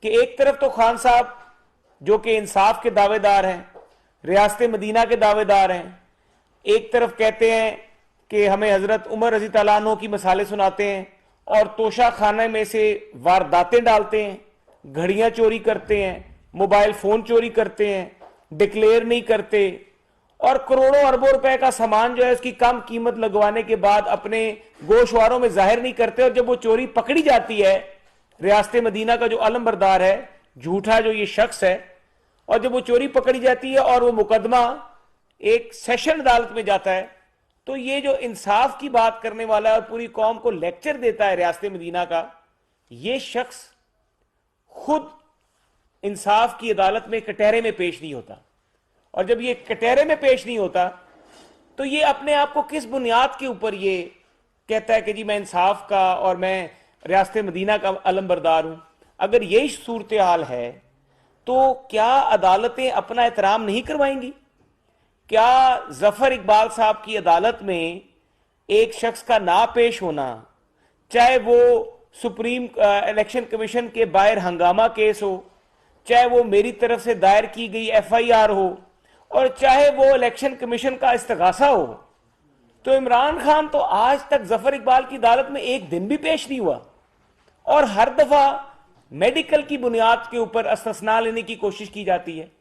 कि एक तरफ तो खान साहब जो कि इंसाफ के दावेदार हैं, रियासत मदीना के दावेदार हैं, एक तरफ कहते हैं कि हमें हजरत उमर रजी तआला अन्हु की मिसालें सुनाते हैं और तोशा खाने में से वारदातें डालते हैं, घड़ियां चोरी करते हैं, मोबाइल फोन चोरी करते हैं, डिक्लेयर नहीं करते और करोड़ों अरबों रुपए का सामान जो है उसकी कम कीमत लगवाने के बाद अपने गोशवारों में जाहिर नहीं करते। और जब वो चोरी पकड़ी जाती है, रियासत मदीना का जो अलमबरदार है, झूठा जो ये शख्स है, और जब वो चोरी पकड़ी जाती है और वो मुकदमा एक सेशन अदालत में जाता है, तो ये जो इंसाफ की बात करने वाला है और पूरी कौम को लेक्चर देता है रियासत मदीना का, ये शख्स खुद इंसाफ की अदालत में कटहरे में पेश नहीं होता। और जब ये कटहरे में पेश नहीं होता तो ये अपने आप को किस बुनियाद के ऊपर ये कहता है कि जी मैं इंसाफ का और मैं रियासत मदीना का अलमबरदार हूं। अगर यही सूरत हाल है तो क्या अदालतें अपना एहतराम नहीं करवाएंगी? क्या जफर इकबाल साहब की अदालत में एक शख्स का ना पेश होना, चाहे वो सुप्रीम इलेक्शन कमीशन के बाहर हंगामा केस हो, चाहे वो मेरी तरफ से दायर की गई FIR हो, और चाहे वो इलेक्शन कमीशन का इस्तगासा हो, तो इमरान खान तो आज तक जफर इकबाल की अदालत में एक दिन भी पेश नहीं हुआ और हर दफा मेडिकल की बुनियाद के ऊपर इस्तिस्ना लेने की कोशिश की जाती है।